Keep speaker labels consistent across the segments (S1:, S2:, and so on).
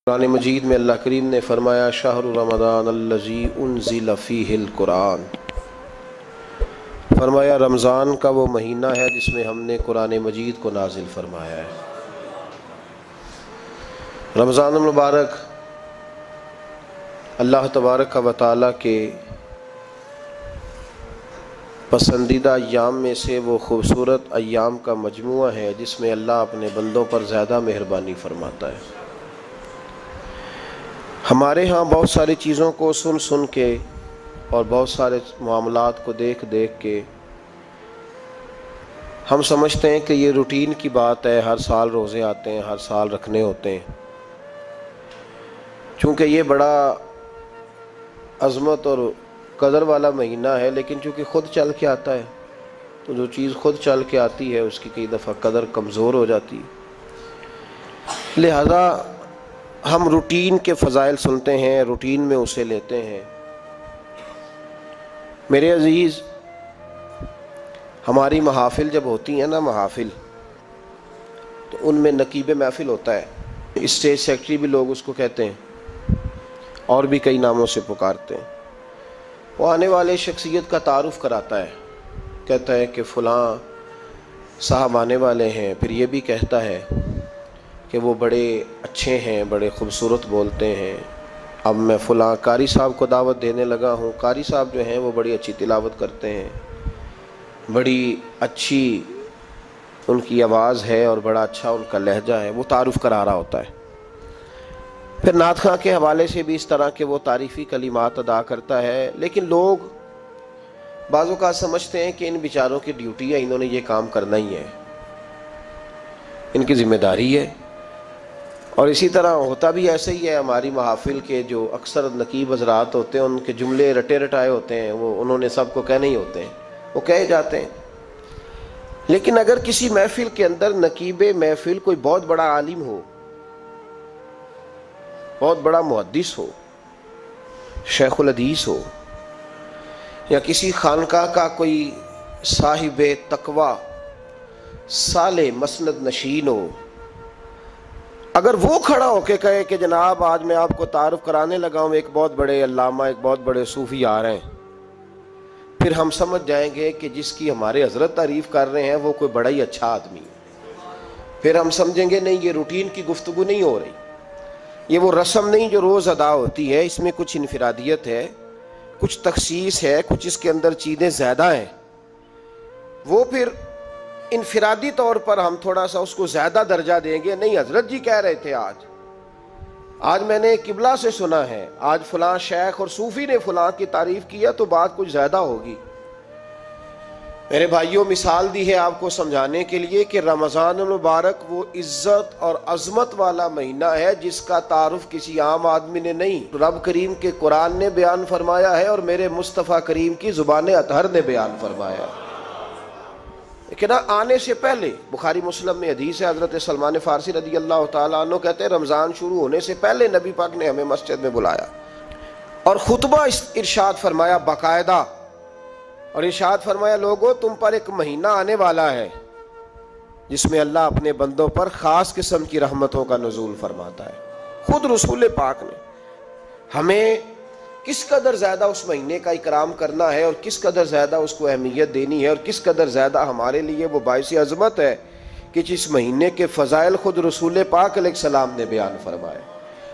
S1: قرآن مجید میں اللہ کریم نے فرمایا شہر رمضان الذی انزل فیہ القرآن، فرمایا رمضان کا وہ مہینہ ہے جس میں ہم نے قرآن مجید کو نازل فرمایا ہے۔ رمضان المبارک اللہ تبارک و تعالیٰ کے پسندیدہ ایام میں سے وہ خوبصورت ایام کا مجموعہ ہے جس میں اللہ اپنے بندوں پر زیادہ مہربانی فرماتا ہے۔ ہمارے ہاں بہت ساری چیزوں کو سن کے اور بہت سارے معاملات کو دیکھ کے ہم سمجھتے ہیں کہ یہ روٹین کی بات ہے، ہر سال روزے آتے ہیں، ہر سال رکھنے ہوتے ہیں۔ چونکہ یہ بڑا عظمت اور قدر والا مہینہ ہے، لیکن چونکہ خود چل کے آتا ہے تو جو چیز خود چل کے آتی ہے اس کی کئی دفعہ قدر کمزور ہو جاتی ہے، لہذا ہم روٹین کے فضائل سنتے ہیں، روٹین میں اسے لیتے ہیں۔ میرے عزیز، ہماری محافل جب ہوتی ہیں نا، محافل تو ان میں نقیب محفل ہوتا ہے، اسٹیج سیکرٹری بھی لوگ اس کو کہتے ہیں اور بھی کئی ناموں سے پکارتے ہیں۔ وہ آنے والے شخصیت کا تعارف کراتا ہے، کہتا ہے کہ فلاں صاحب آنے والے ہیں، پھر یہ بھی کہتا ہے کہ وہ بڑے اچھے ہیں، بڑے خوبصورت بولتے ہیں، اب میں فلاں قاری صاحب کو دعوت دینے لگا ہوں۔ قاری صاحب جو ہیں وہ بڑی اچھی تلاوت کرتے ہیں، بڑی اچھی ان کی آواز ہے اور بڑا اچھا ان کا لہجہ ہے، وہ تعارف کرا رہا ہوتا ہے۔ پھر نعت خواں کے حوالے سے بھی اس طرح کے وہ تعریفی کلمات ادا کرتا ہے، لیکن لوگ بعض اوقات سمجھتے ہیں کہ ان بیچاروں کی ڈیوٹی ہے، انہوں نے یہ کام کرنا ہی ہے، ان کی ذمہ داری ہے۔ اور اسی طرح ہوتا بھی ایسے ہی ہے۔ ہماری محافل کے جو اکثر نقیب حضرات ہوتے ہیں ان کے جملے رٹے رٹائے ہوتے ہیں، وہ انہوں نے سب کو کہنے ہی ہوتے ہیں، وہ کہے جاتے ہیں۔ لیکن اگر کسی محفل کے اندر نقیب محفل کوئی بہت بڑا عالم ہو، بہت بڑا محدث ہو، شیخ الحدیث ہو، یا کسی خانقاہ کا کوئی صاحب تقوی صالح مسند نشین ہو، اگر وہ کھڑا ہو کے کہے کہ جناب آج میں آپ کو تعارف کرانے لگا ہوں ایک بہت بڑے علامہ، ایک بہت بڑے صوفی آ رہے ہیں، پھر ہم سمجھ جائیں گے کہ جس کی ہمارے حضرت تعریف کر رہے ہیں وہ کوئی بڑا ہی اچھا آدمی ہے۔ پھر ہم سمجھیں گے نہیں، یہ روٹین کی گفتگو نہیں ہو رہی، یہ وہ رسم نہیں جو روز ادا ہوتی ہے، اس میں کچھ انفرادیت ہے، کچھ تخصیص ہے، کچھ اس کے اندر چیزیں زیادہ ہیں۔ وہ پھر انفرادی طور پر ہم تھوڑا سا اس کو زیادہ درجہ دیں گے۔ نہیں، حضرت جی کہہ رہے تھے آج میں نے قبلہ سے سنا ہے، آج فلاں شیخ اور صوفی نے فلاں کی تعریف کیا تو بات کچھ زیادہ ہوگی۔ میرے بھائیوں، مثال دی ہے آپ کو سمجھانے کے لیے کہ رمضان المبارک وہ عزت اور عظمت والا مہینہ ہے جس کا تعارف کسی عام آدمی نے نہیں، رب کریم کے قرآن نے بیان فرمایا ہے اور میرے مصطفیٰ کریم کی زبان اطہر نے بیان فرمایا ہے۔ لیکن آنے سے پہلے بخاری مسلم میں حدیث ہے، حضرت سلمان فارسی رضی اللہ تعالیٰ عنہ کہتے ہیں رمضان شروع ہونے سے پہلے نبی پاک نے ہمیں مسجد میں بلایا اور خطبہ ارشاد فرمایا باقاعدہ، اور ارشاد فرمایا لوگو تم پر ایک مہینہ آنے والا ہے جس میں اللہ اپنے بندوں پر خاص قسم کی رحمتوں کا نزول فرماتا ہے۔ خود رسول پاک نے ہمیں کس قدر زیادہ اس مہینے کا اکرام کرنا ہے اور کس قدر زیادہ اس کو اہمیت دینی ہے اور کس قدر زیادہ ہمارے لیے وہ باعث عظمت ہے کہ جس مہینے کے فضائل خود رسول پاک علیہ السلام نے بیان فرمائے۔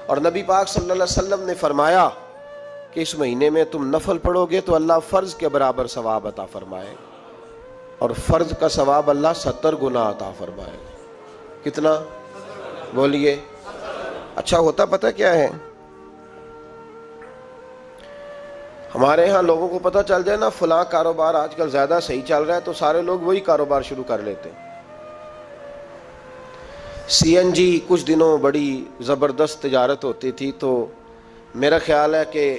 S1: اور نبی پاک صلی اللہ علیہ وسلم نے فرمایا کہ اس مہینے میں تم نفل پڑھو گے تو اللہ فرض کے برابر ثواب عطا فرمائے، اور فرض کا ثواب اللہ 70 گنا عطا فرمائے۔ کتنا؟ بولیے۔ اچھا ہوتا پتہ کیا ہے؟ ہمارے ہاں لوگوں کو پتہ چل جائے نا فلاں کاروبار آج کل زیادہ صحیح چل رہا ہے تو سارے لوگ وہی کاروبار شروع کر لیتے ہیں۔ سی این جی کچھ دنوں بڑی زبردست تجارت ہوتی تھی، تو میرا خیال ہے کہ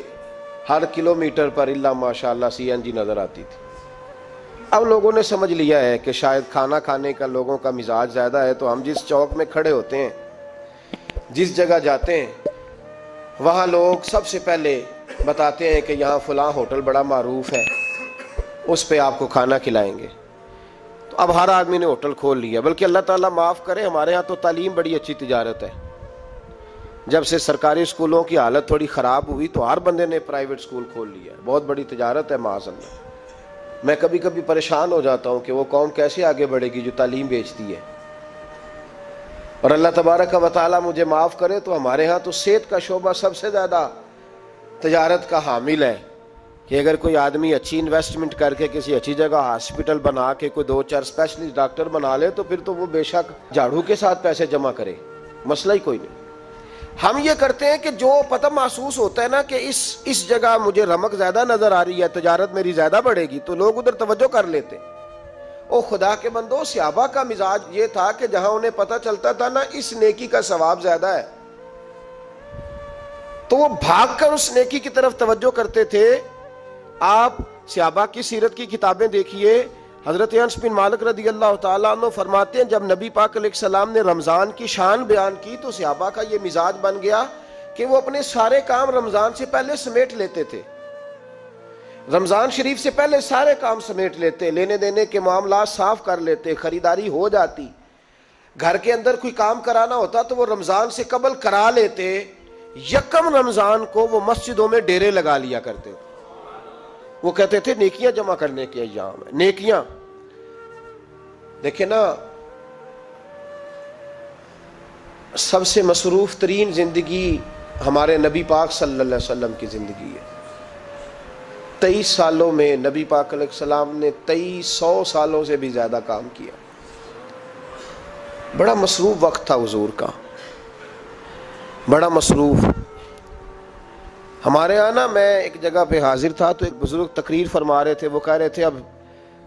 S1: ہر کلومیٹر پر الا ماشاءاللہ سی این جی نظر آتی تھی۔ اب لوگوں نے سمجھ لیا ہے کہ شاید کھانا کھانے کا لوگوں کا مزاج زیادہ ہے، تو ہم جس چوک میں کھڑے ہوتے ہیں، جس جگہ جاتے ہیں، وہاں لوگ سب سے پہلے بتاتے ہیں کہ یہاں فلاں ہوٹل بڑا معروف ہے، اس پہ آپ کو کھانا کھلائیں گے۔ تو اب ہر آدمی نے ہوٹل کھول لیا، بلکہ اللہ تعالیٰ معاف کرے، ہمارے ہاں تو تعلیم بڑی اچھی تجارت ہے۔ جب سے سرکاری اسکولوں کی حالت تھوڑی خراب ہوئی تو ہر بندے نے پرائیویٹ اسکول کھول لیا ہے. بہت بڑی تجارت ہے معاذ اللہ. میں کبھی کبھی پریشان ہو جاتا ہوں کہ وہ قوم کیسے آگے بڑھے گی جو تعلیم بیچتی ہے. اور اللہ تبارک و تعالیٰ مجھے معاف کرے تو ہمارے ہاں تو صحت کا شعبہ سب سے زیادہ تجارت کا حامل ہے کہ اگر کوئی آدمی اچھی انویسٹمنٹ کر کے کسی اچھی جگہ ہاسپٹل بنا کے کوئی 2-4 اسپیشلسٹ ڈاکٹر بنا لے تو پھر تو وہ بے شک جھاڑو کے ساتھ پیسے جمع کرے, مسئلہ ہی کوئی نہیں. ہم یہ کرتے ہیں کہ جو پتہ محسوس ہوتا ہے نا کہ اس جگہ مجھے رمق زیادہ نظر آ رہی ہے, تجارت میری زیادہ بڑھے گی, تو لوگ ادھر توجہ کر لیتے. او خدا کے بندو, صحابہ کا مزاج یہ تھا کہ جہاں انہیں پتہ چلتا تھا نا اس نیکی کا ثواب زیادہ ہے تو وہ بھاگ کر اس نیکی کی طرف توجہ کرتے تھے. آپ صحابہ کی سیرت کی کتابیں دیکھیے, حضرت انس بن مالک رضی اللہ تعالیٰ عنہ فرماتے ہیں جب نبی پاک علیہ السلام نے رمضان کی شان بیان کی تو صحابہ کا یہ مزاج بن گیا کہ وہ اپنے سارے کام رمضان سے پہلے سمیٹ لیتے تھے. رمضان شریف سے پہلے سارے کام سمیٹ لیتے, لینے دینے کے معاملات صاف کر لیتے, خریداری ہو جاتی, گھر کے اندر کوئی کام کرانا ہوتا تو وہ رمضان سے قبل کرا لیتے. یکم رمضان کو وہ مسجدوں میں ڈیرے لگا لیا کرتے تھے. وہ کہتے تھے نیکیاں جمع کرنے کے ایام ہے. نیکیاں دیکھیں نا, سب سے مصروف ترین زندگی ہمارے نبی پاک صلی اللہ علیہ وسلم کی زندگی ہے. 23 سالوں میں نبی پاک علیہ السلام نے 2300 سالوں سے بھی زیادہ کام کیا. بڑا مصروف وقت تھا حضور کا, بڑا مصروف. ہمارے یہاں نا میں ایک جگہ پہ حاضر تھا تو ایک بزرگ تقریر فرما رہے تھے. وہ کہہ رہے تھے اب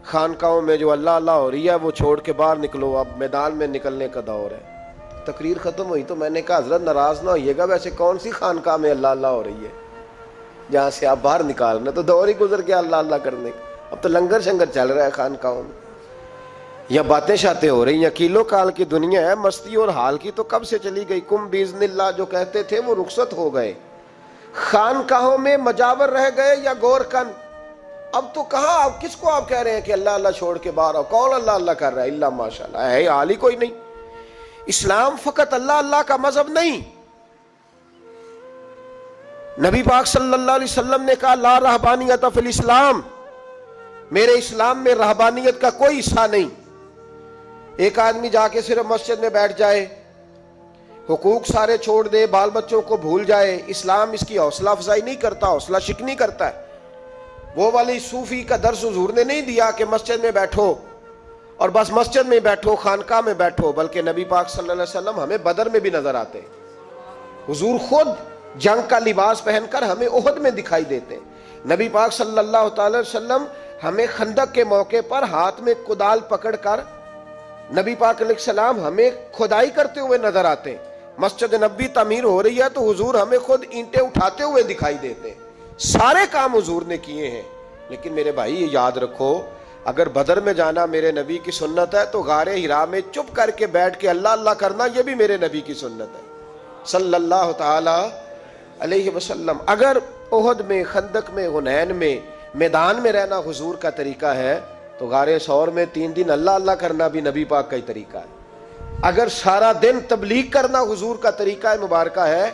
S1: خانقاہوں میں جو اللہ اللہ ہو رہی ہے وہ چھوڑ کے باہر نکلو, اب میدان میں نکلنے کا دور ہے. تقریر ختم ہوئی تو میں نے کہا حضرت ناراض نہ ہوئیے گا, ویسے کون سی خانقاہ میں اللہ اللہ ہو رہی ہے جہاں سے آپ باہر نکالنا, تو دور ہی گزر گیا اللہ اللہ کرنے کا. اب تو لنگر شنگر چل رہا ہے خانقاہوں میں, یا باتیں شاتیں ہو رہی ہیں. کیلو کال کی دنیا ہے, مستی اور حال کی تو کب سے چلی گئی. کم باذن اللہ جو کہتے تھے وہ رخصت ہو گئے. خانقاہوں میں مجاور رہ گئے یا گور کن. اب تو کہاں, آپ کس کو آپ کہہ رہے ہیں کہ اللہ اللہ چھوڑ کے باہر آؤ؟ کون اللہ اللہ کر رہا ہے؟ اللہ ماشاء اللہ ہے, حال ہی کوئی نہیں. اسلام فقط اللہ اللہ کا مذہب نہیں. نبی پاک صلی اللہ علیہ وسلم نے کہا لا رہبانیت فی الاسلام, میرے اسلام میں رہبانیت کا کوئی حصہ نہیں. ایک آدمی جا کے صرف مسجد میں بیٹھ جائے, حقوق سارے چھوڑ دے, بال بچوں کو بھول جائے, اسلام اس کی حوصلہ افزائی نہیں کرتا, حوصلہ شکنی کرتا ہے. وہ والی صوفی کا درس حضور نے نہیں دیا کہ مسجد میں بیٹھو اور بس مسجد میں بیٹھو, خانقاہ میں بیٹھو, بلکہ نبی پاک صلی اللہ علیہ وسلم ہمیں بدر میں بھی نظر آتے. حضور خود جنگ کا لباس پہن کر ہمیں احد میں دکھائی دیتے. نبی پاک صلی اللہ تعالی وسلم ہمیں خندق کے موقع پر ہاتھ میں کدال پکڑ کر نبی پاک علیہ السلام ہمیں کھدائی کرتے ہوئے نظر آتے. مسجد نبی تعمیر ہو رہی ہے تو حضور ہمیں خود اینٹیں اٹھاتے ہوئے دکھائی دیتے. سارے کام حضور نے کیے ہیں. لیکن میرے بھائی یہ یاد رکھو, اگر بدر میں جانا میرے نبی کی سنت ہے تو غار حرا میں چپ کر کے بیٹھ کے اللہ اللہ کرنا یہ بھی میرے نبی کی سنت ہے صلی اللہ تعالی علیہ وسلم. اگر احد میں, خندق میں, حنین میں, میدان میں رہنا حضور کا طریقہ ہے تو غار ثور میں 3 دن اللہ اللہ کرنا بھی نبی پاک کا ہی طریقہ ہے. اگر سارا دن تبلیغ کرنا حضور کا طریقہ مبارکہ ہے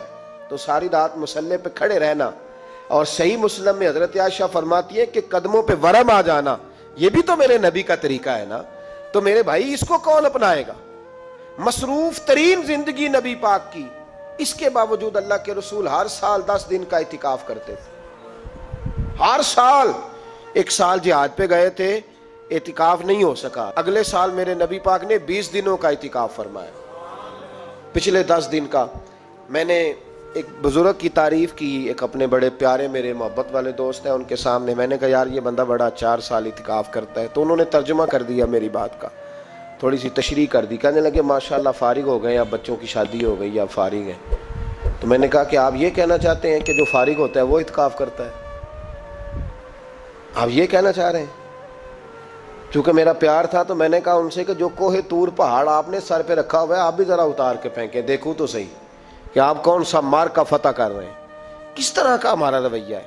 S1: تو ساری رات مصلی پہ کھڑے رہنا. اور صحیح مسلم میں حضرت عائشہ فرماتی ہے کہ قدموں پہ ورم آ جانا یہ بھی تو میرے نبی کا طریقہ ہے نا. تو میرے بھائی اس کو کون اپنائے گا؟ مصروف ترین زندگی نبی پاک کی, اس کے باوجود اللہ کے رسول ہر سال 10 دن کا اعتکاف کرتے تھے. ہر سال. ایک سال جہاد پہ گئے تھے, اعتکاف نہیں ہو سکا. اگلے سال میرے نبی پاک نے 20 دنوں کا اعتکاف فرمایا, پچھلے 10 دن کا. میں نے ایک بزرگ کی تعریف کی, ایک اپنے بڑے پیارے میرے محبت والے دوست ہیں, ان کے سامنے میں نے کہا یار یہ بندہ بڑا 4 سال اعتکاف کرتا ہے. تو انہوں نے ترجمہ کر دیا میری بات کا, تھوڑی سی تشریح کر دی. کہنے لگے ماشاءاللہ فارغ ہو گئے, اب بچوں کی شادی ہو گئی, اب فارغ ہیں. تو میں نے کہا کہ آپ یہ کہنا چاہتے ہیں کہ جو فارغ ہوتا ہے وہ اعتکاف کرتا ہے؟ آپ یہ کہنا چاہ رہے ہیں؟ چونکہ میرا پیار تھا تو میں نے کہا ان سے کہ جو کوہ طور پہاڑ آپ نے سر پہ رکھا ہوا ہے آپ بھی ذرا اتار کے پھینکیں, دیکھوں تو صحیح کہ آپ کون سا مار کا فتح کر رہے ہیں. کس طرح کا ہمارا رویہ ہے,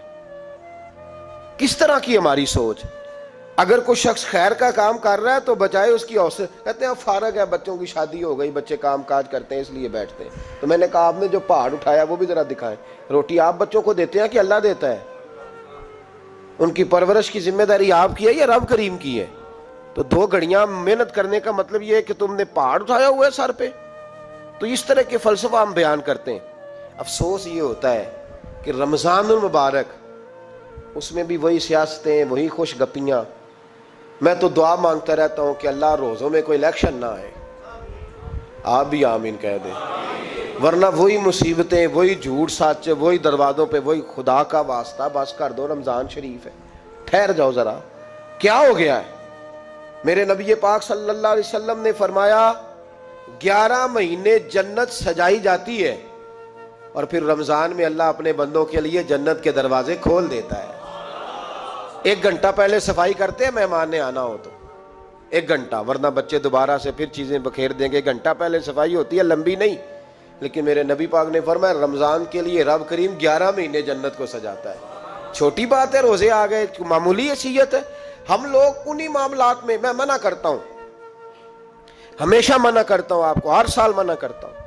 S1: کس طرح کی ہماری سوچ. اگر کوئی شخص خیر کا کام کر رہا ہے تو بجائے اس کی حوصلہ، کہتے ہیں اب فارغ ہے، بچوں کی شادی ہو گئی، بچے کام کاج کرتے ہیں اس لیے بیٹھتے ہیں. تو میں نے کہا آپ نے جو پہاڑ اٹھایا وہ بھی ذرا دکھائیں. روٹی آپ بچوں کو دیتے ہیں کہ اللہ دیتا ہے؟ ان کی پرورش کی ذمہ داری آپ کی ہے یا رب کریم کی ہے؟ تو 2 گھڑیاں محنت کرنے کا مطلب یہ ہے کہ تم نے پہاڑ اٹھایا ہوا ہے سر پہ. تو اس طرح کے فلسفہ ہم بیان کرتے ہیں. افسوس یہ ہوتا ہے کہ رمضان المبارک اس میں بھی وہی سیاستیں، وہی خوش گپیاں. میں تو دعا مانگتا رہتا ہوں کہ اللہ روزوں میں کوئی الیکشن نہ آئے. آپ بھی آمین کہہ دیں. ورنہ وہی مصیبتیں، وہی جھوٹ سچ، وہی دروازوں پہ وہی. خدا کا واسطہ بس کر دو، رمضان شریف ہے، ٹھہر جاؤ ذرا. کیا ہو گیا ہے؟ میرے نبی پاک صلی اللہ علیہ وسلم نے فرمایا 11 مہینے جنت سجائی جاتی ہے اور پھر رمضان میں اللہ اپنے بندوں کے لیے جنت کے دروازے کھول دیتا ہے. 1 گھنٹہ پہلے صفائی کرتے ہیں مہمان نے آنا ہو تو 1 گھنٹہ، ورنہ بچے دوبارہ سے پھر چیزیں بکھیر دیں گے. 1 گھنٹہ پہلے صفائی ہوتی ہے، لمبی نہیں. لیکن میرے نبی پاک نے فرمایا رمضان کے لیے رب کریم 11 مہینے جنت کو سجاتا ہے. چھوٹی بات ہے، روزے آ گئے، معمولی حیثیت ہے. ہم لوگ انہی معاملات میں، میں منع کرتا ہوں، ہمیشہ منع کرتا ہوں، آپ کو ہر سال منع کرتا ہوں.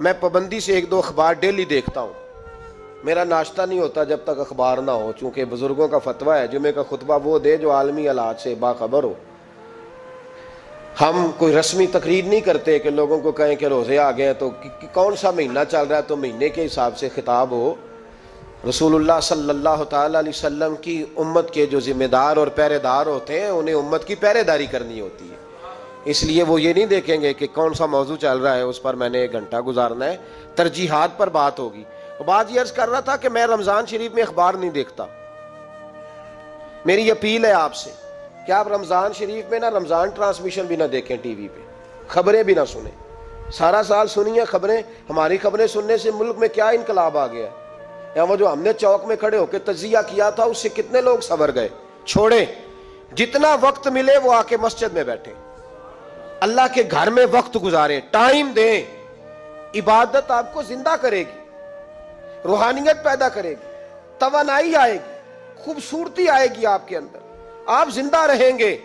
S1: میں پابندی سے 1-2 اخبار ڈیلی دیکھتا ہوں. میرا ناشتہ نہیں ہوتا جب تک اخبار نہ ہو، چونکہ بزرگوں کا فتویٰ ہے جمعے کا خطبہ وہ دے جو عالمی حالات سے باخبر ہو. ہم کوئی رسمی تقریر نہیں کرتے کہ لوگوں کو کہیں کہ روزے آ گئے تو کون سا مہینہ چل رہا ہے تو مہینے کے حساب سے خطاب ہو. رسول اللہ صلی اللہ تعالی علیہ وسلم کی امت کے جو ذمہ دار اور پہرے دار ہوتے ہیں انہیں امت کی پہرے داری کرنی ہوتی ہے. اس لیے وہ یہ نہیں دیکھیں گے کہ کون سا موضوع چل رہا ہے اس پر میں نے 1 گھنٹہ گزارنا ہے. ترجیحات پر بات ہوگی. بات یہ عرض کر رہا تھا کہ میں رمضان شریف میں اخبار نہیں دیکھتا. میری اپیل ہے آپ سے کہ آپ رمضان شریف میں نہ رمضان ٹرانسمیشن بھی نہ دیکھیں، ٹی وی پہ خبریں بھی نہ سنیں. سارا سال سنیے خبریں. ہماری خبریں سننے سے ملک میں کیا انقلاب آ گیا ہے. یا وہ جو ہم نے چوک میں کھڑے ہو کے تجزیہ کیا تھا اس سے کتنے لوگ سنور گئے. چھوڑیں، جتنا وقت ملے وہ آ کے مسجد میں بیٹھیں، اللہ کے گھر میں وقت گزاریں، ٹائم دیں. عبادت آپ کو زندہ کرے گی، روحانیت پیدا کرے گی، توانائی آئے گی، خوبصورتی آئے گی آپ کے اندر، آپ زندہ رہیں گے.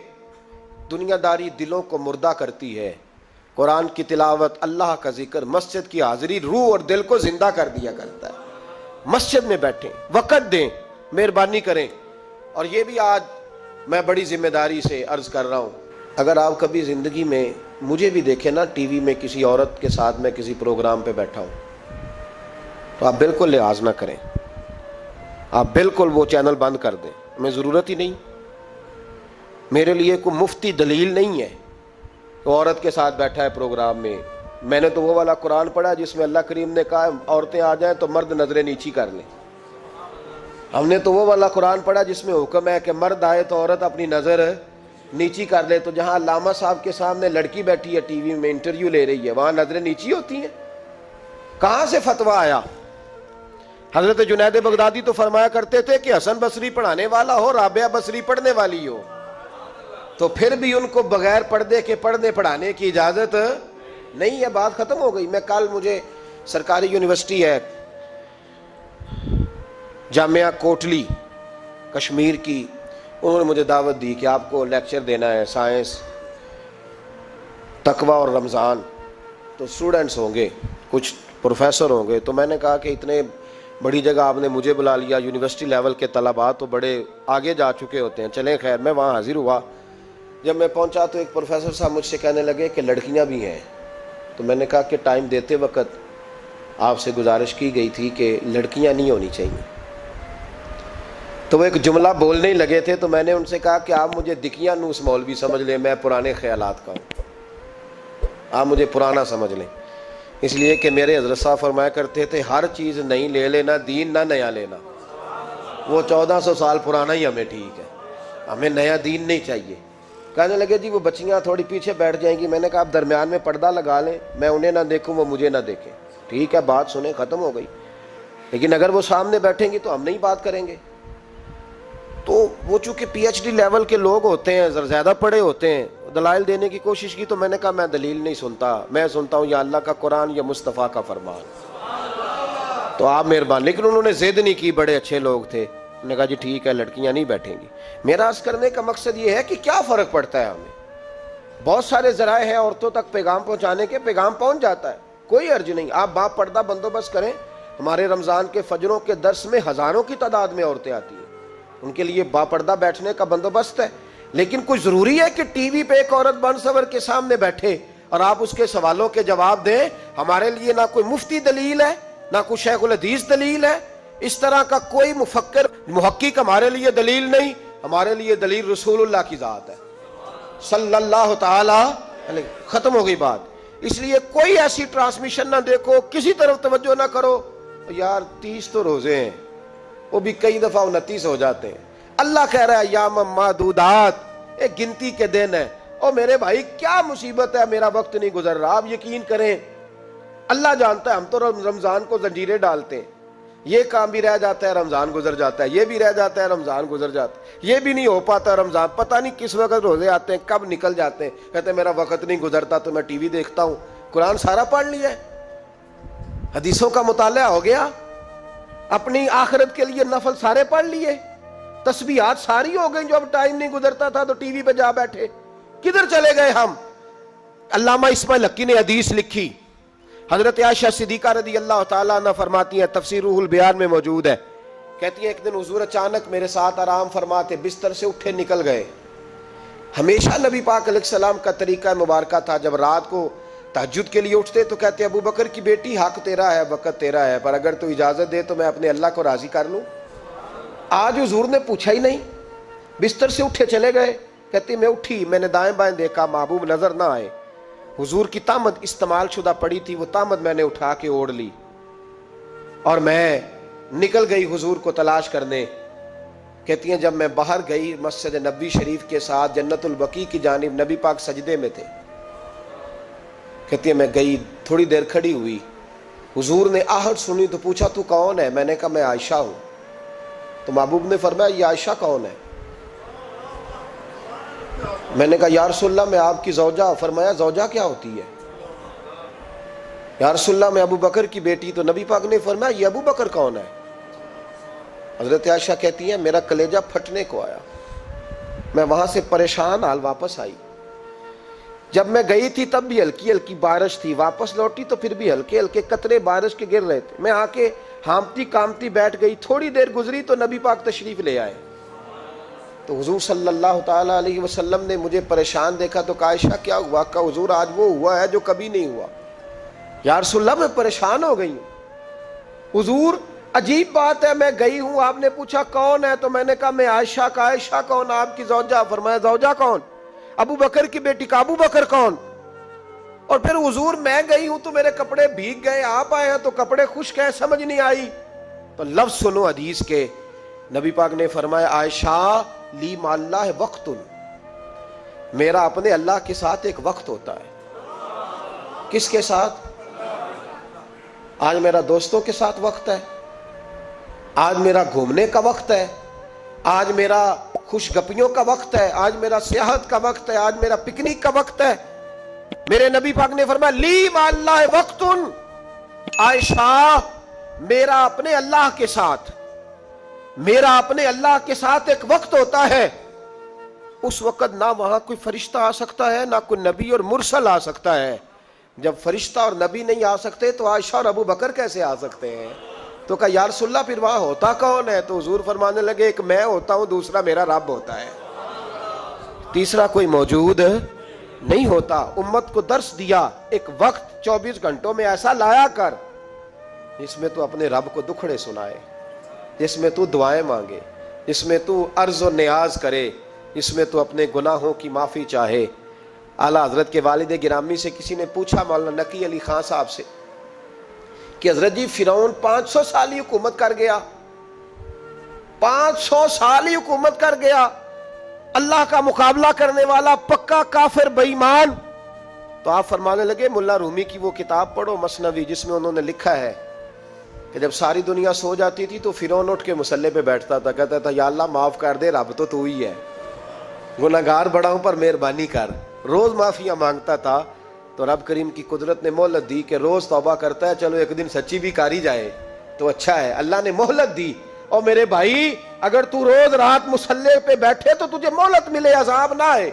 S1: دنیا داری دلوں کو مردہ کرتی ہے. قرآن کی تلاوت، اللہ کا ذکر، مسجد کی حاضری روح اور دل کو زندہ کر دیا کرتا ہے. مسجد میں بیٹھیں، وقت دیں، مہربانی کریں. اور یہ بھی آج میں بڑی ذمہ داری سے عرض کر رہا ہوں، اگر آپ کبھی زندگی میں مجھے بھی دیکھیں نا ٹی وی میں کسی عورت کے ساتھ میں کسی پروگرام پہ بیٹھا ہوں تو آپ بالکل لحاظ نہ کریں. آپ بالکل وہ چینل بند کر دیں. ہمیں ضرورت ہی نہیں. میرے لیے کوئی مفتی دلیل نہیں ہے کہ عورت کے ساتھ بیٹھا ہے پروگرام میں. میں نے تو وہ والا قرآن پڑھا جس میں اللہ کریم نے کہا عورتیں آ جائیں تو مرد نظریں نیچی کر لیں. ہم نے تو وہ والا قرآن پڑھا جس میں حکم ہے کہ مرد آئے تو عورت اپنی نظر نیچی کر لے. تو جہاں علامہ صاحب کے سامنے لڑکی بیٹھی ہے ٹی وی میں انٹرویو لے رہی ہے وہاں نظریں نیچی ہوتی ہیں؟ کہاں سے فتویٰ آیا؟ حضرت جنید بغدادی تو فرمایا کرتے تھے کہ حسن بصری پڑھانے والا ہو، رابعہ بصری پڑھنے والی ہو. تو پھر بھی ان کو بغیر پردے کے پڑھنے پڑھانے کی اجازت نہیں ہے. بات ختم ہو گئی. میں کل مجھے سرکاری یونیورسٹی ہے جامعہ کوٹلی کشمیر کی، انہوں نے مجھے دعوت دی کہ آپ کو لیکچر دینا ہے سائنس، تقوی اور رمضان. تو اسٹوڈنٹس ہوں گے، کچھ پروفیسر ہوں گے. تو میں نے کہا کہ اتنے بڑی جگہ آپ نے مجھے بلا لیا، یونیورسٹی لیول کے طلباء تو بڑے آگے جا چکے ہوتے ہیں. چلیں خیر، میں وہاں حاضر ہوا. جب میں پہنچا تو ایک پروفیسر صاحب مجھ سے کہنے لگے کہ لڑکیاں بھی ہیں. تو میں نے کہا کہ ٹائم دیتے وقت آپ سے گزارش کی گئی تھی کہ لڑکیاں نہیں ہونی چاہیے. تو وہ ایک جملہ بولنے ہی لگے تھے. تو میں نے ان سے کہا کہ آپ مجھے دکھیاں نوس مولوی سمجھ لیں، میں پرانے خیالات کا ہوں، آپ مجھے پرانا سمجھ لیں. اس لیے کہ میرے حضرت صاحب فرمایا کرتے تھے ہر چیز نہیں لے لینا، دین نہ نیا لینا. وہ 1400 سال پرانا ہی ہمیں ٹھیک ہے، ہمیں نیا دین نہیں چاہیے. کہنے لگے جی وہ بچیاں تھوڑی پیچھے بیٹھ جائیں گی. میں نے کہا آپ درمیان میں پردہ لگا لیں، میں انہیں نہ دیکھوں وہ مجھے نہ دیکھیں. ٹھیک ہے، بات سنیں، ختم ہو گئی. لیکن اگر وہ سامنے بیٹھیں گی تو ہم نہیں بات کریں گے. تو وہ چونکہ پی ایچ ڈی لیول کے لوگ ہوتے ہیں، زیادہ پڑھے ہوتے ہیں، دلائل دینے کی کوشش کی. تو میں نے کہا میں دلیل نہیں سنتا، میں سنتا ہوں یا اللہ کا قرآن یا مصطفیٰ کا فرمان. تو آپ مہربان. لیکن انہوں نے ضد نہیں کی، بڑے اچھے لوگ تھے. نے کہا جی ٹھیک ہے لڑکیاں نہیں بیٹھیں گی. میرا عرض کرنے کا مقصد یہ ہے کہ کیا فرق پڑتا ہے ہمیں. بہت سارے ذرائع ہیں عورتوں تک پیغام پہنچانے کے, پیغام پہنچ جاتا ہے, کوئی عرض نہیں. آپ باپ پردہ بندوبست کریں. ہمارے رمضان کے فجروں کے درس میں ہزاروں کی تعداد میں عورتیں آتی ہیں, ان کے لیے باپردہ بیٹھنے کا بندوبست ہے. لیکن کوئی ضروری ہے کہ ٹی وی پہ ایک عورت بن سور کے سامنے بیٹھے اور آپ اس کے سوالوں کے جواب دیں؟ ہمارے لیے نہ کوئی مفتی دلیل ہے, نہ کوئی شیخ الحدیث دلیل ہے. اس طرح کا کوئی مفکر محقق ہمارے لیے دلیل نہیں. ہمارے لیے دلیل رسول اللہ کی ذات ہے صلی اللہ تعالی علیہ. ختم ہو گئی بات. اس لیے کوئی ایسی ٹرانسمیشن نہ دیکھو, کسی طرف توجہ نہ کرو. یار 30 تو روزے ہیں, وہ بھی کئی دفعہ 29 ہو جاتے ہیں. اللہ کہہ رہا ہے ایام معدودات, ایک گنتی کے دن ہے. اور میرے بھائی کیا مصیبت ہے, میرا وقت نہیں گزر رہا. آپ یقین کریں اللہ جانتا ہے, ہم تو رمضان کو زنجیریں ڈالتے ہیں. یہ کام بھی رہ جاتا ہے رمضان گزر جاتا ہے, یہ بھی رہ جاتا ہے رمضان گزر جاتا ہے, یہ بھی نہیں ہو پاتا رمضان. پتہ نہیں کس وقت روزے آتے ہیں, کب نکل جاتے ہیں. کہتے ہیں میرا وقت نہیں گزرتا تو میں ٹی وی دیکھتا ہوں. قرآن سارا پڑھ لیا ہے, حدیثوں کا مطالعہ ہو گیا, اپنی آخرت کے لیے نفل سارے پڑھ لیے, تسبیحات ساری ہو گئی. جو اب ٹائم نہیں گزرتا تھا تو ٹی وی پہ جا بیٹھے. کدھر چلے گئے ہم؟ علامہ اسماعیل حقی نے حدیث لکھی. حضرت عائشہ صدیقہ رضی اللہ تعالیٰ عنہ فرماتی ہیں, تفسیر روح البیان میں موجود ہے, کہتی ہیں ایک دن حضور اچانک میرے ساتھ آرام فرماتے, بستر سے اٹھے نکل گئے. ہمیشہ نبی پاک علیہ السلام کا طریقہ مبارکہ تھا, جب رات کو تہجد کے لیے اٹھتے تو کہتے ابو بکر کی بیٹی حق تیرا ہے, وقت تیرا ہے, پر اگر تو اجازت دے تو میں اپنے اللہ کو راضی کر لوں. آج حضور نے پوچھا ہی نہیں, بستر سے اٹھے چلے گئے. کہتی میں اٹھی, میں نے دائیں بائیں دیکھا, محبوب نظر نہ آئے. حضور کی تامد استعمال شدہ پڑی تھی, وہ تامد میں نے اٹھا کے اوڑھ لی اور میں نکل گئی حضور کو تلاش کرنے. کہتی ہیں جب میں باہر گئی مسجد نبوی شریف کے ساتھ جنت البقیع کی جانب, نبی پاک سجدے میں تھے. کہتی ہیں میں گئی, تھوڑی دیر کھڑی ہوئی, حضور نے آہٹ سنی تو پوچھا تو کون ہے؟ میں نے کہا میں عائشہ ہوں. تو محبوب نے فرمایا یہ عائشہ کون ہے؟ میں نے کہا یا رسول اللہ میں آپ کی زوجہ. فرمایا زوجہ کیا ہوتی ہے؟ یا رسول اللہ میں ابو بکر کی بیٹی. تو نبی پاک نے فرمایا یہ ابو بکر کون ہے؟ حضرت عائشہ کہتی ہیں میرا کلیجہ پھٹنے کو آیا, میں وہاں سے پریشان حال واپس آئی. جب میں گئی تھی تب بھی ہلکی ہلکی بارش تھی, واپس لوٹی تو پھر بھی ہلکے ہلکے قطرے بارش کے گر رہے تھے. میں آ کے ہامتی کامتی بیٹھ گئی. تھوڑی دیر گزری تو نبی پاک تشریف لے آئے. تو حضور صلی اللہ تعالیٰ علیہ وسلم نے مجھے پریشان دیکھا تو کہا عائشہ کیا ہوا؟ کہا حضور آج وہ ہوا ہے جو کبھی نہیں ہوا. یا رسول اللہ میں پریشان ہو گئی ہوں. حضور عجیب بات ہے, میں گئی ہوں, آپ نے پوچھا کون ہے تو میں نے کہا میں عائشہ. کا عائشہ کون؟ آپ کی زوجہ. فرمایا زوجہ کون؟ ابو بکر کی بیٹی. کا ابو بکر کون؟ اور پھر حضور میں گئی ہوں تو میرے کپڑے بھیگ گئے, آپ آئے ہیں تو کپڑے خشک ہیں, سمجھ نہیں آئی. تو لفظ سنو حدیث کے, نبی پاک نے فرمایا عائشہ لی مع اللہ وقت, میرا اپنے اللہ کے ساتھ ایک وقت ہوتا ہے. کس کے ساتھ؟ آج میرا دوستوں کے ساتھ وقت ہے, آج میرا گھومنے کا وقت ہے, آج میرا خوش گپیوں کا وقت ہے, آج میرا سیاحت کا وقت ہے, آج میرا پکنک کا وقت ہے. میرے نبی پاک نے فرمایا لی مع اللہ وقت, عائشہ میرا اپنے اللہ کے ساتھ, میرا اپنے اللہ کے ساتھ ایک وقت ہوتا ہے. اس وقت نہ وہاں کوئی فرشتہ آ سکتا ہے, نہ کوئی نبی اور مرسل آ سکتا ہے. جب فرشتہ اور نبی نہیں آ سکتے تو عائشہ اور ابو بکر کیسے آ سکتے ہیں؟ تو کہا یا رسول اللہ پھر وہاں ہوتا کون ہے؟ تو حضور فرمانے لگے ایک میں ہوتا ہوں, دوسرا میرا رب ہوتا ہے, تیسرا کوئی موجود نہیں ہوتا. امت کو درس دیا ایک وقت 24 گھنٹوں میں ایسا لایا کر جس میں تو اپنے رب کو دکھڑے سنائے, جس میں تو دعائیں مانگے, جس میں تو عرض و نیاز کرے, جس میں تو اپنے گناہوں کی معافی چاہے. اعلیٰ حضرت کے والد گرامی سے کسی نے پوچھا, مولانا نقی علی خان صاحب سے, کہ حضرت جی فرعون 500 سال ہی حکومت کر گیا, 500 سال ہی حکومت کر گیا, اللہ کا مقابلہ کرنے والا پکا کافر بے ایمان. تو آپ فرمانے لگے ملا رومی کی وہ کتاب پڑھو مثنوی, جس میں انہوں نے لکھا ہے کہ جب ساری دنیا سو جاتی تھی تو فرعون اٹھ کے مصلے پہ بیٹھتا تھا, کہتا تھا یا اللہ معاف کر دے, رب تو ہی ہے, گناہگار بڑا ہوں پر مہربانی کر. روز معافیاں مانگتا تھا تو رب کریم کی قدرت نے مہلت دی کہ روز توبہ کرتا ہے, چلو ایک دن سچی بھی کاری جائے تو اچھا ہے. اللہ نے مہلت دی. اور میرے بھائی اگر تو روز رات مصلی پہ بیٹھے تو تجھے مہلت ملے، عذاب نہ آئے.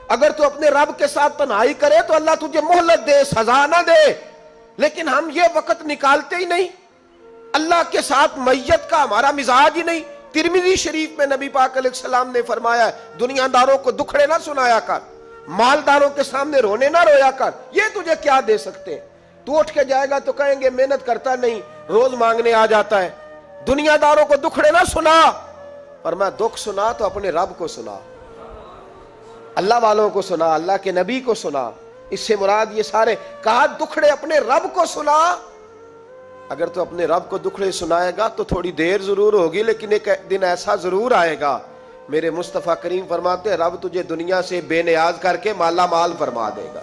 S1: اگر تو اپنے رب کے ساتھ تنہائی کرے تو اللہ تجھے مہلت دے، سزا نہ دے. لیکن ہم یہ وقت نکالتے ہی نہیں. اللہ کے ساتھ میت کا ہمارا مزاج ہی نہیں. ترمذی شریف میں نبی پاک علیہ السلام نے فرمایا ہے دنیا داروں کو دکھڑے نہ سنایا کر، مالداروں کے سامنے رونے نہ رویا کر. یہ تجھے کیا دے سکتے ہیں؟ تو اٹھ کے جائے گا تو کہیں گے محنت کرتا نہیں، روز مانگنے آ جاتا ہے. دنیا داروں کو دکھڑے نہ سنا، اور میں دکھ سنا تو اپنے رب کو سنا، اللہ والوں کو سنا، اللہ کے نبی کو سنا. اس سے مراد یہ سارے کہا دکھڑے اپنے رب کو سنا. اگر تو اپنے رب کو دکھڑے سنائے گا تو تھوڑی دیر ضرور ہوگی، لیکن ایک دن ایسا ضرور آئے گا. میرے مصطفیٰ کریم فرماتے ہیں رب تجھے دنیا سے بے نیاز کر کے مالا مال فرما دے گا.